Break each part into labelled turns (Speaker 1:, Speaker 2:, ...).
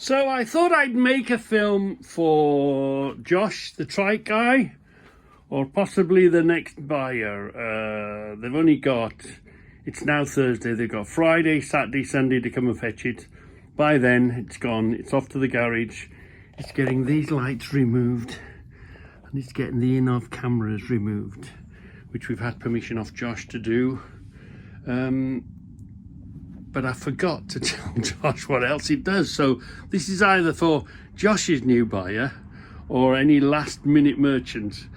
Speaker 1: So I thought I'd make a film for Josh, the trike guy, or possibly the next buyer. They've only got, it's now Thursday, they've got Friday, Saturday, Sunday to come and fetch it. By then, it's gone, it's off to the garage. It's getting these lights removed, and it's getting the in-off cameras removed, which we've had permission off Josh to do. But I forgot to tell Josh what else it does. So this is either for Josh's new buyer or any last minute merchant.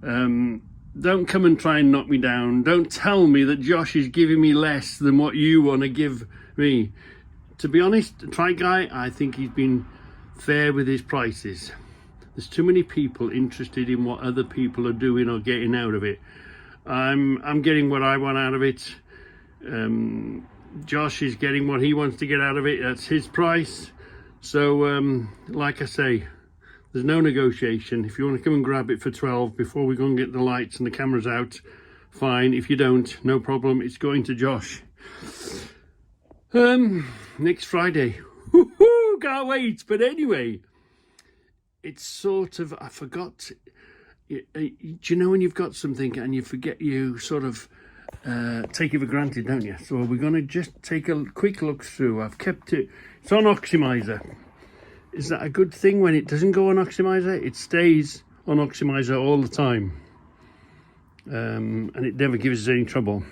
Speaker 1: Don't come and try and knock me down. Don't tell me that Josh is giving me less than what you want to give me. To be honest, the trike guy, I think he's been fair with his prices. There's too many people interested in what other people are doing or getting out of it. I'm getting what I want out of it. Josh is getting what he wants to get out of it. That's his price. So like I say, there's no negotiation. If you want to come and grab it for 12 before we go and get the lights and the cameras out, fine. If you don't, no problem, it's going to Josh. Next Friday. Woohoo, can't wait. But anyway, it's sort of, I forgot, do you know when you've got something and you forget, you sort of take it for granted, don't you? So we're going to just take a quick look through. I've kept it, it's on Oxymizer. Is that a good thing when it doesn't go on Oxymizer? It stays on Oxymizer all the time, and it never gives us any trouble.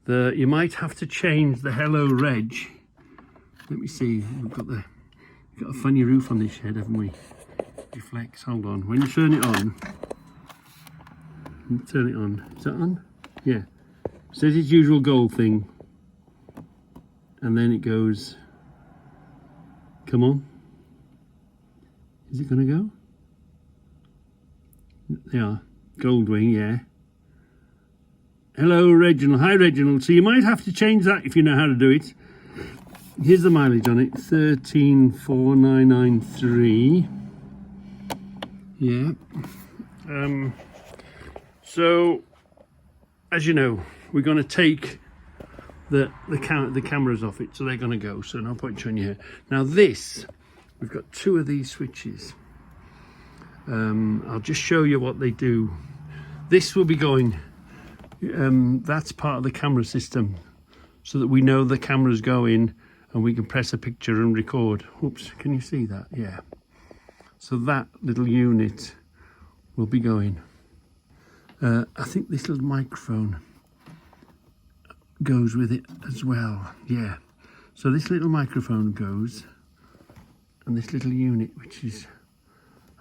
Speaker 1: You might have to change the Hello Reg. Let me see, we've got a funny roof on this shed, haven't we? Reflex, hold on, when you turn it on, is that on? Yeah, says its usual gold thing, and then it goes, come on, is it gonna go? Yeah, Goldwing, yeah. Hello Reginald, hi Reginald. So you might have to change that if you know how to do it. Here's the mileage on it, 13,4993. Yeah. So as you know, we're going to take the cameras off it, so they're going to go, so no point showing you here. Now this, we've got two of these switches. I'll just show you what they do. This will be going, that's part of the camera system, so that we know the camera's going and we can press a picture and record. Oops, can you see that? Yeah. So that little unit will be going. I think this little microphone goes with it as well. Yeah. So this little microphone goes, and this little unit, which is,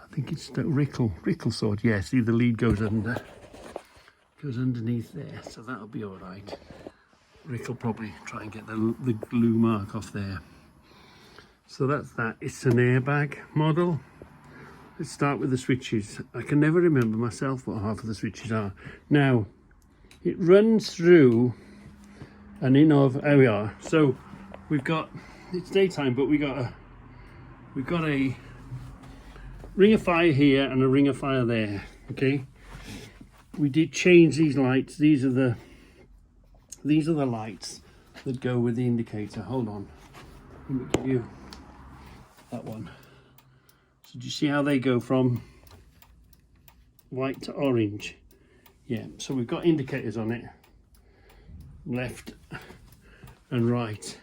Speaker 1: I think it's the Rickle sword. Yeah, see the lead goes underneath there, so that'll be all right. Rick will probably try and get the glue mark off there. So that's that. It's an airbag model. Let's start with the switches. I can never remember myself what half of the switches are. Now, it runs through an there we are. So we've got, it's daytime, but we've got a ring of fire here and a ring of fire there, okay? We did change these lights. These are the lights that go with the indicator. Hold on, let me give you that one. So do you see how they go from white to orange? Yeah, so we've got indicators on it, left and right.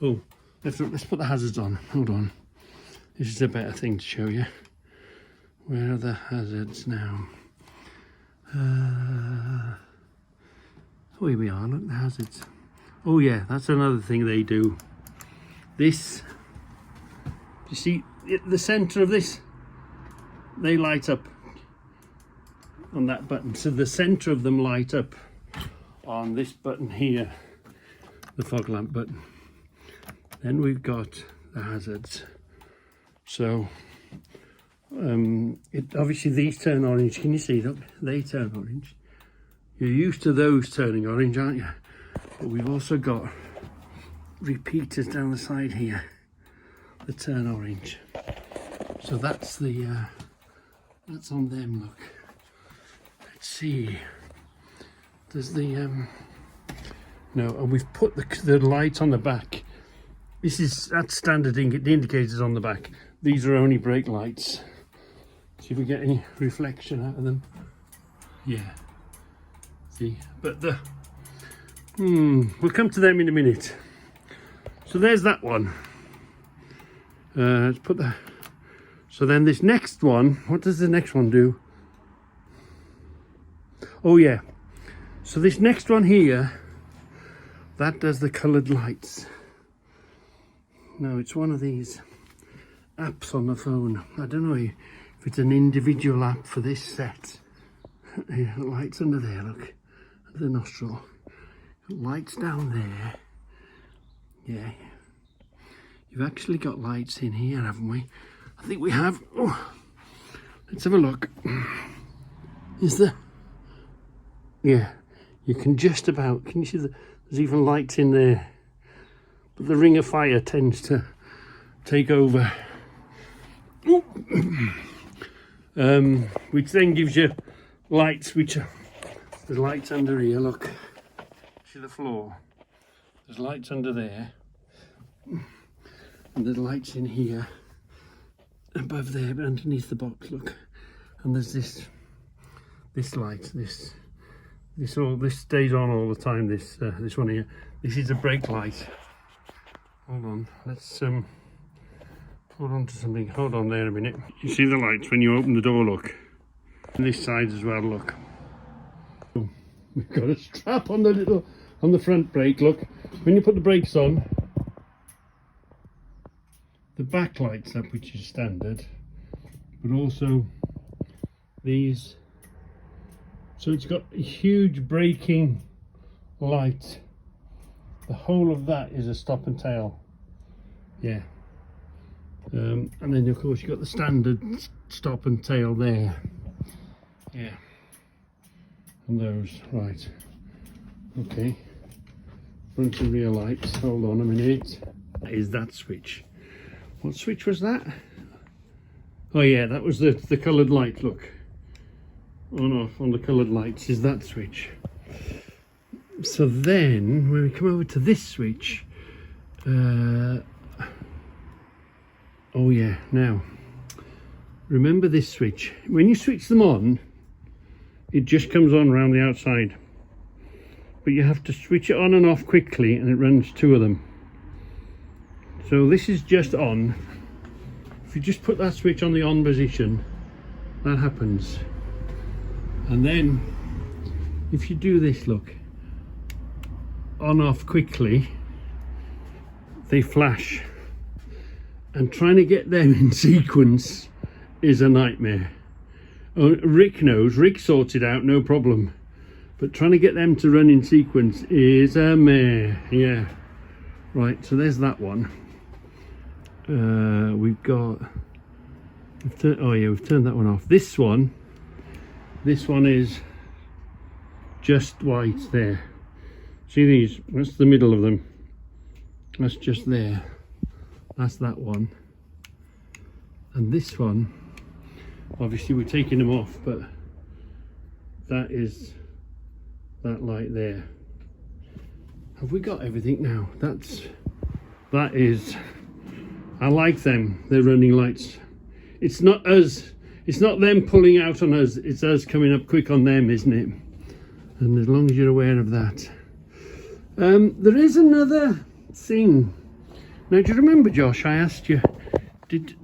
Speaker 1: Oh, let's put the hazards on. Hold on, this is a better thing to show you. Where are the hazards now? Oh, here we are, look, the hazards. Oh yeah, that's another thing they do. This, you see the center of this, they light up on that button. So the center of them light up on this button here, the fog lamp button. Then we've got the hazards. So obviously these turn orange. Can you see? Look, they turn orange. You're used to those turning orange, aren't you? But we've also got repeaters down the side here that turn orange. So that's the that's on them. Look, let's see. There's the no, and we've put the light on the back That's standard the indicators on the back. These are only brake lights. See if we get any reflection out of them. Yeah. See, but we'll come to them in a minute. So there's that one. Let's put that. So then this next one, what does the next one do? Oh yeah. So this next one here, that does the coloured lights. No, it's one of these apps on the phone. I don't know if it's an individual app for this set. Yeah, lights under there, look. The nostril. Lights down there. Yeah. You've actually got lights in here, haven't we? I think we have. Oh, let's have a look. Is there? Yeah. You can just about. Can you see there's even lights in there? But the ring of fire tends to take over. Which then gives you lights, which are, there's lights under here, look. See the floor? There's lights under there. And there's lights in here. Above there, but underneath the box, look. And there's this light, this stays on all the time, this one here. This is a brake light. Hold on, let's hold on to something. Hold on there a minute. You see the lights when you open the door, look. And this side as well, look. Oh, we've got a strap on the front brake, look. When you put the brakes on, the back lights up, which is standard, but also these. So it's got a huge braking light. The whole of that is a stop and tail. Yeah. And then of course you've got the standard stop and tail there. Yeah. And those, right. Okay. Front and rear lights. Hold on a minute. Is that switch? What switch was that? Oh yeah, that was the coloured light, look. On the coloured lights is that switch. So then, when we come over to this switch, oh yeah, now, remember this switch. When you switch them on, it just comes on around the outside. But you have to switch it on and off quickly, and it runs two of them. So this is just on. If you just put that switch on the on position, that happens. And then, if you do this, look, on off quickly, they flash. And trying to get them in sequence is a nightmare. Oh, Rick knows, Rick sorts it out, no problem. But trying to get them to run in sequence is a mare. Yeah. Right, so there's that one. We've turned that one off. This one is just white there. See these? That's the middle of them. That's just there. That's that one. And this one, obviously we're taking them off, but that is that light there. Have we got everything now? That is, I like them. They're running lights. It's not us. It's not them pulling out on us. It's us coming up quick on them, isn't it? And as long as you're aware of that. There is another thing. Now, do you remember, Josh, I asked you,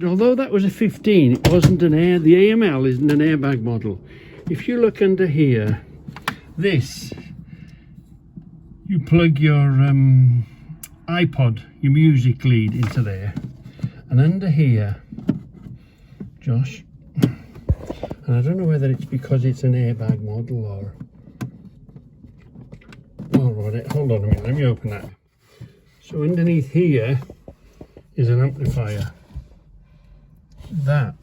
Speaker 1: although that was a 15, it wasn't an air, the AML isn't an airbag model. If you look under here, this, you plug your iPod, your music lead into there. And under here, Josh, and I don't know whether it's because it's an airbag model or... Oh, right, hold on a minute, let me open that. So underneath here is an amplifier. That,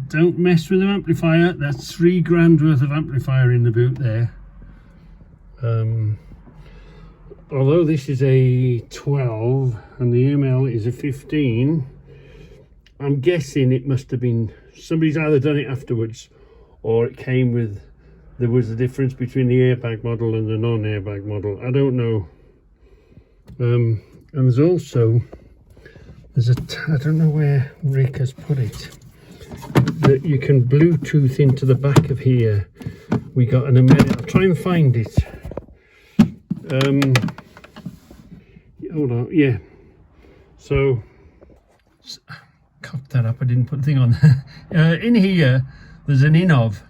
Speaker 1: don't mess with an amplifier. That's $3,000 worth of amplifier in the boot there. Although this is a 12 and the ML is a 15, I'm guessing it must have been, somebody's either done it afterwards or it came with, there was a difference between the airbag model and the non-airbag model. I don't know. And there's also, I don't know where Rick has put it, that you can Bluetooth into the back of here. We got an I'll try and find it. Hold on, yeah. So, cocked that up, I didn't put the thing on. In here, there's an Innov.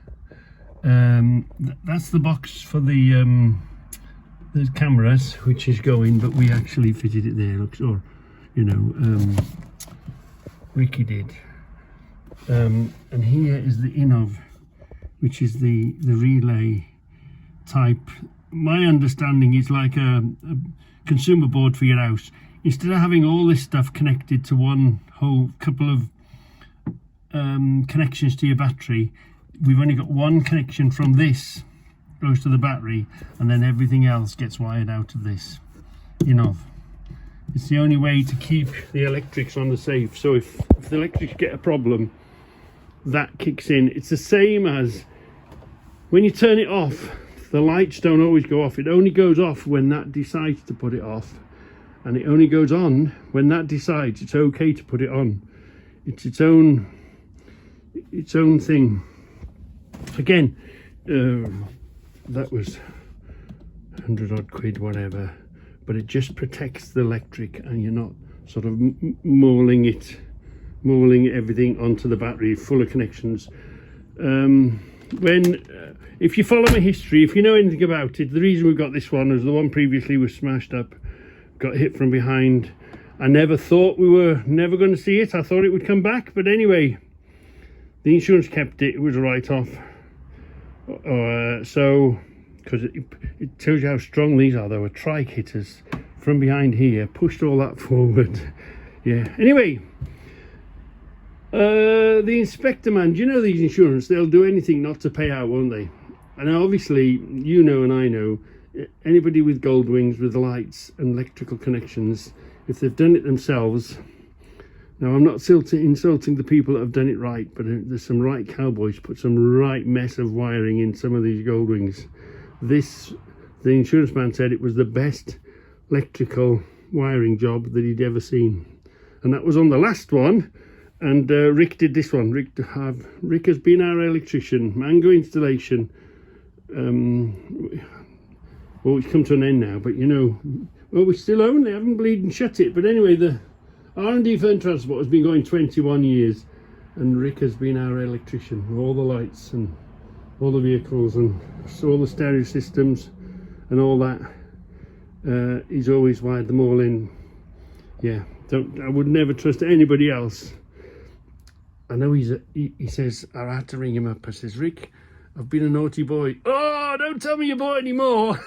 Speaker 1: That's the box for the cameras, which is going, but we actually fitted it there, or, you know, Ricky did. And here is the Innov, which is the relay type. My understanding is like a consumer board for your house. Instead of having all this stuff connected to one whole couple of connections to your battery, we've only got one connection from this goes to the battery, and then everything else gets wired out of this Innov. It's the only way to keep the electrics on the safe. So if the electrics get a problem, that kicks in. It's the same as when you turn it off, the lights don't always go off. It only goes off when that decides to put it off, and it only goes on when that decides it's okay to put it on. It's its own thing. Again, that was 100 odd quid, whatever, but it just protects the electric, and you're not sort of mauling everything onto the battery full of connections. If you follow my history, if you know anything about it, the reason we got this one is the one previously was smashed up, got hit from behind. I never thought we were never going to see it. I thought it would come back, but anyway, the insurance kept it. It was a write-off. So, because it tells you how strong these are. They were trike hitters from behind here, pushed all that forward. Yeah. Anyway, the inspector man, do you know these insurance? They'll do anything not to pay out, won't they? And obviously, you know, and I know, anybody with gold wings, with lights and electrical connections, if they've done it themselves. Now, I'm not insulting the people that have done it right, but there's some right cowboys put some right mess of wiring in some of these gold wings. The insurance man said it was the best electrical wiring job that he'd ever seen. And that was on the last one. And Rick did this one. Rick has been our electrician, Mango Installation. Well, it's come to an end now, but you know, well, we still own. They haven't bleeding shut it. But anyway, the R&D Fern Transport has been going 21 years, and Rick has been our electrician with all the lights and all the vehicles and all the stereo systems and all that. He's always wired them all in. Yeah, I would never trust anybody else. I know he says, I had to ring him up. I says, Rick, I've been a naughty boy. Oh, don't tell me you're boy anymore.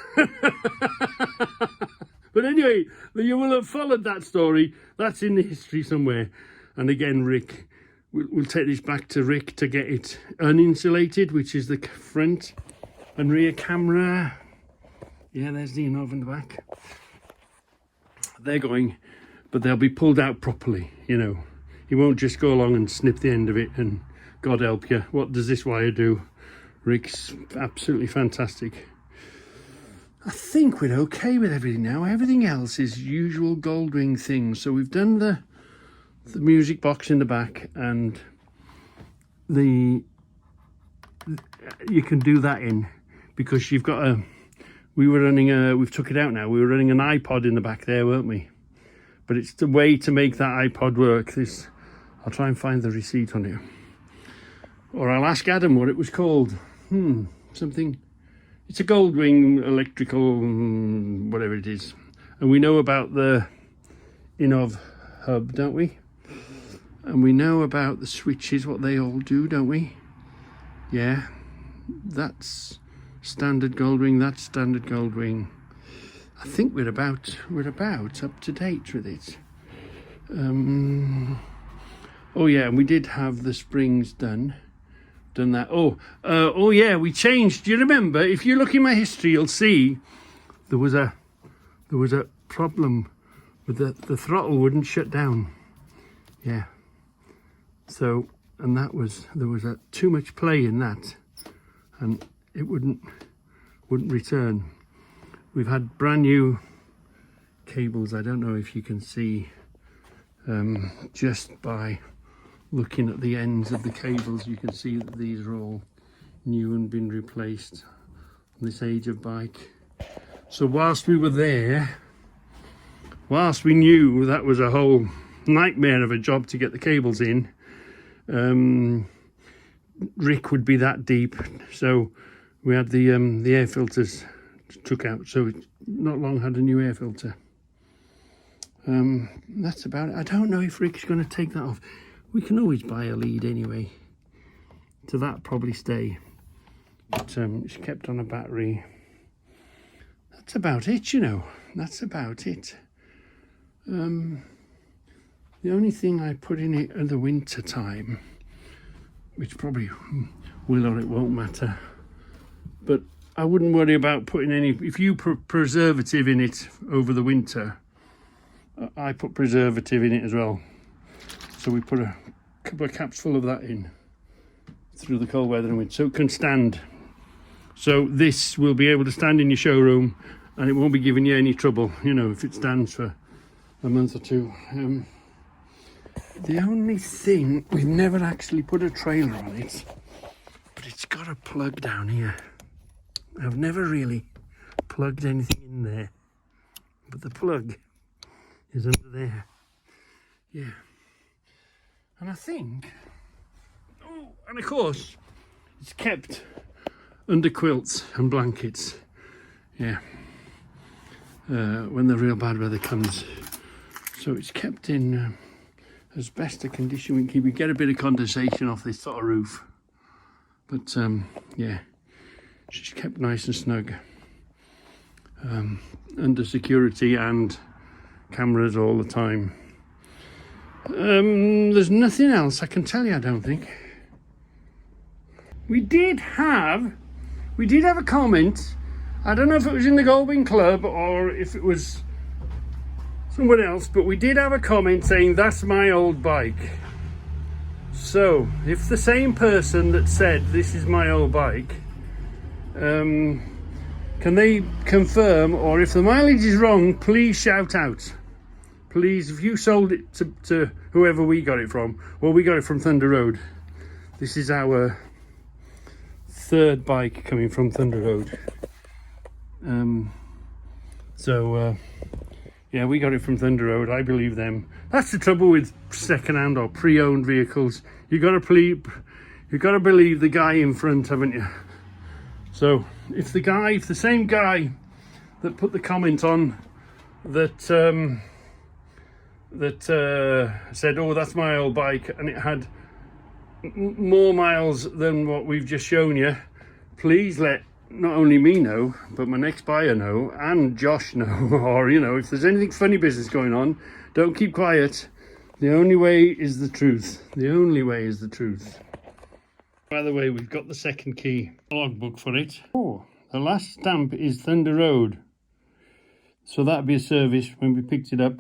Speaker 1: But anyway, you will have followed that story. That's in the history somewhere. And again, Rick, we'll take this back to Rick to get it uninsulated, which is the front and rear camera. Yeah, there's the Innov in the back. They're going, but they'll be pulled out properly, you know. You won't just go along and snip the end of it and God help you. What does this wire do? Rick's absolutely fantastic. I think we're okay with everything now. Everything else is usual Goldwing things. So we've done the music box in the back, and you can do that in, because you've got we've took it out now. We were running an iPod in the back there, weren't we? But it's the way to make that iPod work. I'll try and find the receipt on it. Or I'll ask Adam what it was called. Something. It's a Goldwing electrical, whatever it is. And we know about the Innov hub, don't we? And we know about the switches, what they all do, don't we? Yeah, that's standard Goldwing, that's standard Goldwing. I think we're about up to date with it. Oh yeah, and we did have the springs done that. Oh yeah, we changed. Do you remember? If you look in my history, you'll see there was a problem with the throttle wouldn't shut down. Yeah. So, and there was too much play in that, and it wouldn't return. We've had brand new cables. I don't know if you can see just by looking at the ends of the cables, you can see that these are all new and been replaced on this age of bike. So whilst we were there, whilst we knew that was a whole nightmare of a job to get the cables in, Rick would be that deep, so we had the air filters took out, so it not long had a new air filter. That's about it. I don't know if Rick's going to take that off. We can always buy a lead anyway, so that probably stay, but it's kept on a battery. That's about it, you know, that's about it. The only thing I put in it in the winter time, which probably will or it won't matter, but I wouldn't worry about putting any, if you put preservative in it over the winter, I put preservative in it as well. So we put a couple of caps full of that in through the cold weather and winter, so it can stand. So this will be able to stand in your showroom and it won't be giving you any trouble, you know, if it stands for a month or two. The only thing, we've never actually put a trailer on it, but it's got a plug down here. I've never really plugged anything in there, but the plug is under there. Yeah. And I think, oh, and of course, it's kept under quilts and blankets. Yeah. When the real bad weather comes. So it's kept in as best a condition we can keep. We get a bit of condensation off this sort of roof, but yeah, she's kept nice and snug under security and cameras all the time. There's nothing else I can tell you, I don't think. We did have a comment. I don't know if it was in the Goldwing Club or if it was someone else, but we did have a comment saying that's my old bike. So if the same person that said this is my old bike, can they confirm, or if the mileage is wrong, please shout out. Please, if you sold it to whoever we got it from, well, we got it from Thunder Road. This is our third bike coming from Thunder Road. Yeah, we got it from Thunder Road. I believe them. That's the trouble with second-hand or pre-owned vehicles. You got to believe the guy in front, haven't you? So if the same guy that put the comment on that said, "Oh, that's my old bike," and it had more miles than what we've just shown you, please let not only me know, but my next buyer know, and Josh know, or, you know, if there's anything funny business going on, don't keep quiet. The only way is the truth. The only way is the truth. By the way, we've got the second key logbook for it. Oh, the last stamp is Thunder Road. So that'd be a service when we picked it up.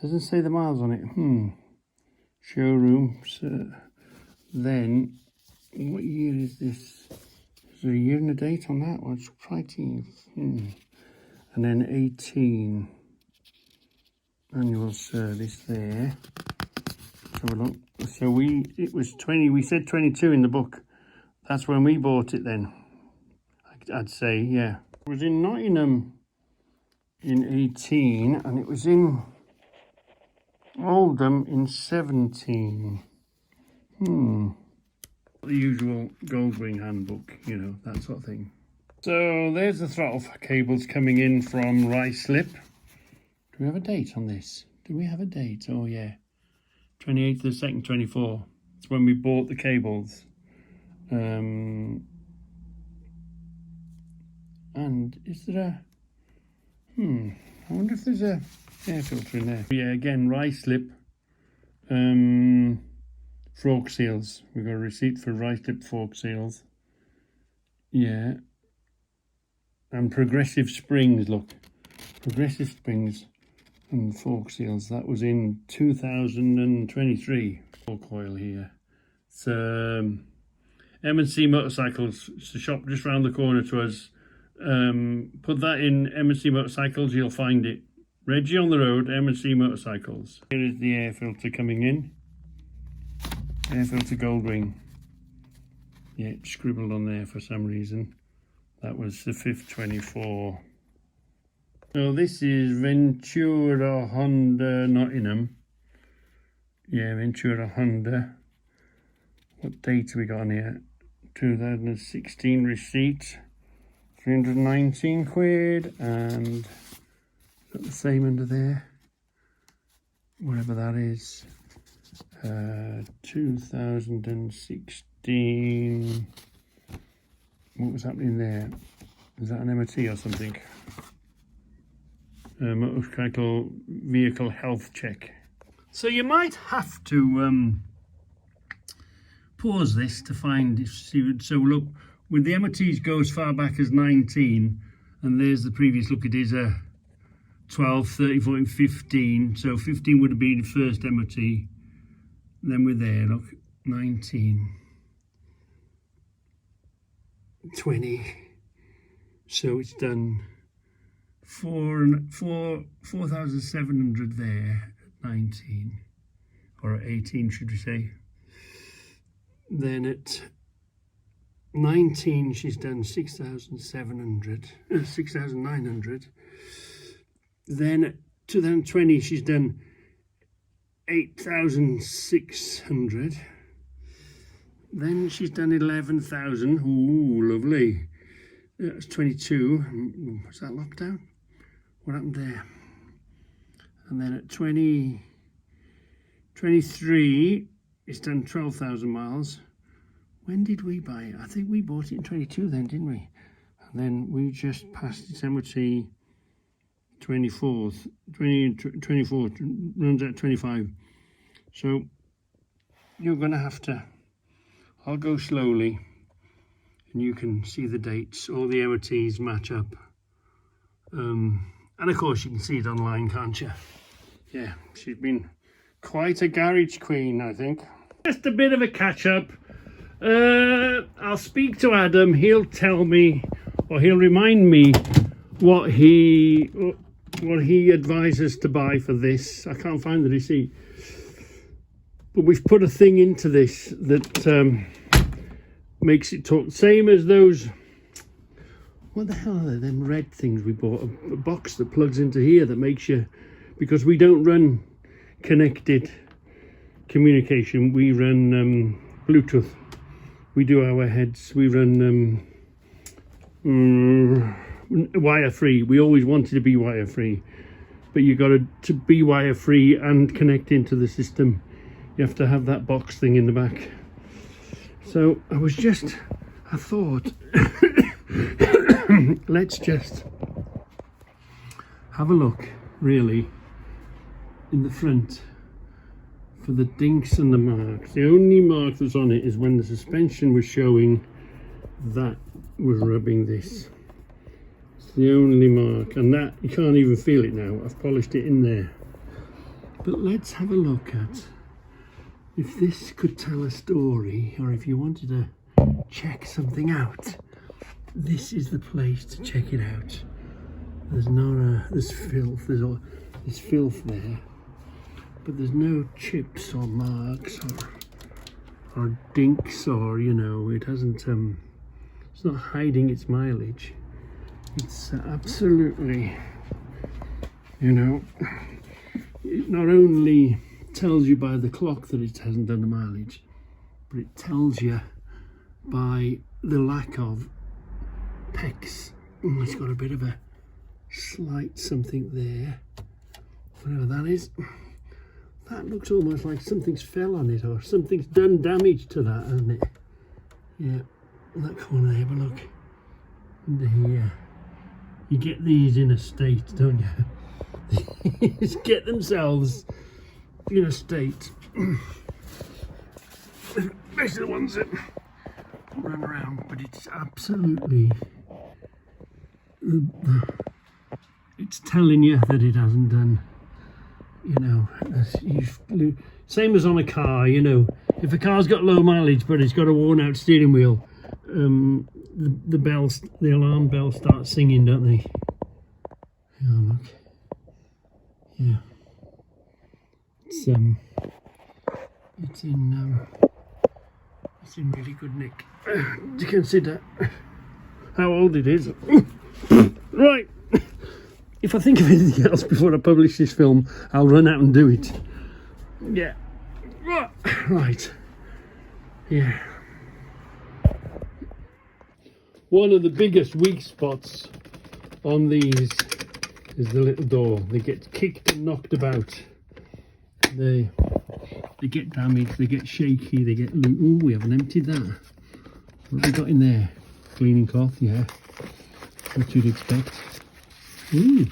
Speaker 1: Doesn't say the miles on it. Showroom. So then, what year is this? There's a year and a date on that one. It's 19. And then 18 annual service there. Let's have a look. So it was 20. We said 22 in the book. That's when we bought it then. I'd say, yeah. It was in Nottingham in 18, and it was in Oldham in 17. The usual Goldwing handbook, you know, that sort of thing. So there's the throttle cables coming in from Ruislip. Do we have a date on this? Do we have a date? Oh yeah, 28th of the 2nd, 24. It's when we bought the cables. And is there a I wonder if there's a air filter in there. Yeah, again, Ruislip fork seals. We've got a receipt for Ruislip fork seals. Yeah. And Progressive Springs, look. Progressive Springs and fork seals. That was in 2023. Fork oil here. It's M&C Motorcycles. It's a shop just round the corner to us. Put that in M&C Motorcycles, you'll find it. Reggie on the road, M&C Motorcycles. Here is the air filter coming in. Air filter Goldwing. Yeah, it's scribbled on there for some reason. That was the 524. So this is Ventura Honda Nottingham. Yeah, Ventura Honda. What date have we got on here? 2016 receipt. 319 quid, and got the same under there. Whatever that is. 2016. What was happening there? Is that an MOT or something? Motorcycle vehicle health check. So you might have to pause this to find if so look, with the MOTs go as far back as 19, and there's the previous look. It is a 12, 13, 14, 15. So 15 would have been the first MOT. Then we're there, look, 19, 20. So it's done 4,700 there at 19, or at 18, should we say. Then at 19, she's done 6,700, 6,900. Then at 2020, she's done 8,600. Then she's done 11,000. Ooh, lovely. That's 22. Was that lockdown? What happened there? And then at 23, it's done 12,000 miles. When did we buy it? I think we bought it in 22 then, didn't we? And then we just passed its MOT 24th, 24, runs at 25. So you're going to have to, I'll go slowly and you can see the dates. All the MOTs match up. And of course you can see it online, can't you? Yeah, she's been quite a garage queen, I think. Just a bit of a catch up. I'll speak to Adam. He'll tell me, or he'll remind me what he advises to buy for this. I can't find the receipt, but we've put a thing into this that makes it talk. Same as those. What the hell are they? Them red things we bought. A box that plugs into here that makes you, because we don't run connected communication. We run Bluetooth. We do our heads. We run wire free. We always wanted to be wire free, but you got to be wire free and connect into the system. You have to have that box thing in the back. So I thought let's just have a look really in the front for the dinks and the marks. The only mark that's on it is when the suspension was showing that was rubbing this. It's the only mark, and that you can't even feel it now. I've polished it in there. But let's have a look at if this could tell a story, or if you wanted to check something out. This is the place to check it out. There's filth. There's filth there. But there's no chips or marks or dinks, or it hasn't it's not hiding its mileage. It's absolutely, it not only tells you by the clock that it hasn't done the mileage, but it tells you by the lack of pecs. It's got a bit of a slight something there, whatever that is. That looks almost like something's fell on it, or something's done damage to that, hasn't it? Yeah, that corner there, but look, under here. You get these in a state, don't you? Just get themselves in a state. Especially the ones that run around, but it's absolutely, it's telling you that it hasn't done. Same as on a car, if a car's got low mileage but it's got a worn out steering wheel, the alarm bells start singing, don't they? Oh, look. Yeah. It's in really good nick. To consider how old it is. Right. If I think of anything else before I publish this film, I'll run out and do it. Yeah. Right. Yeah. One of the biggest weak spots on these is the little door. They get kicked and knocked about. They get damaged, they get shaky, they get loose. Oh, we haven't emptied that. What have we got in there? Cleaning cloth, yeah. What you'd expect. Ooh,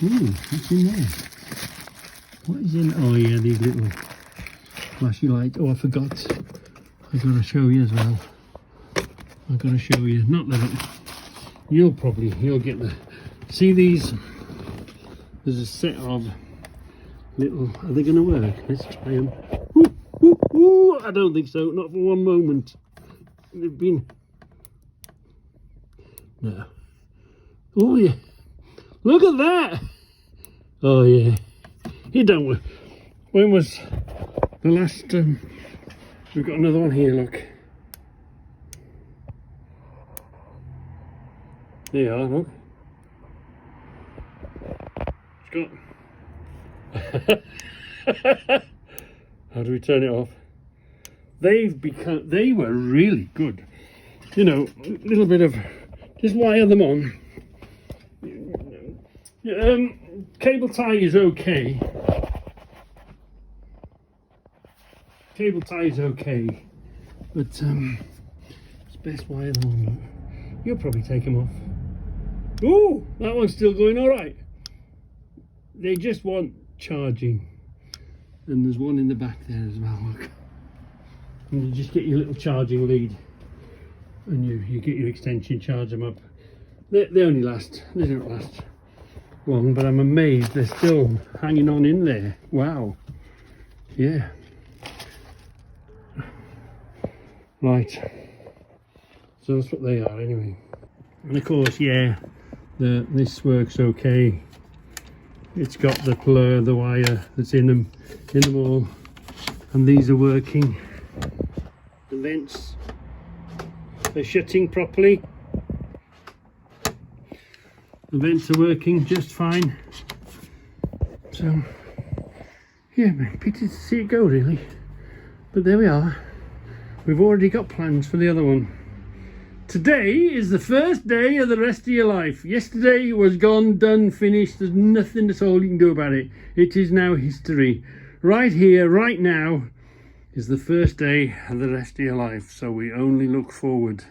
Speaker 1: what's in there? What is in? Oh yeah, these little flashy lights. Oh, I forgot. I gotta show you as well. I gotta show you. Not that you'll get the. See these? There's a set of little. Are they gonna work? Let's try them. Ooh, I don't think so. Not for one moment. They've been. No. Oh yeah. Look at that. Oh yeah. It don't work. When was the last? We've got another one here. Look. There you are. Look. It's got. How do we turn it off? They were really good. You know, a little bit of, just wire them on. Cable tie is okay. Cable tie is okay, but it's best wire them on. You'll probably take them off. Oh, that one's still going all right. They just want charging. And there's one in the back there as well, look. And you just get your little charging lead and you get your extension, charge them up. They only last, they don't last long, but I'm amazed they're still hanging on in there. Wow. Yeah. Right. So that's what they are anyway. And of course, yeah, this works okay. It's got the wire that's in them all, and these are working. The vents are shutting properly. The vents are working just fine. So yeah, pity to see it go really, but there we are. We've already got plans for the other one. Today is the first day of the rest of your life. Yesterday was gone, done, finished. There's nothing at all you can do about it. It is now history. Right here, right now, is the first day of the rest of your life. So we only look forward.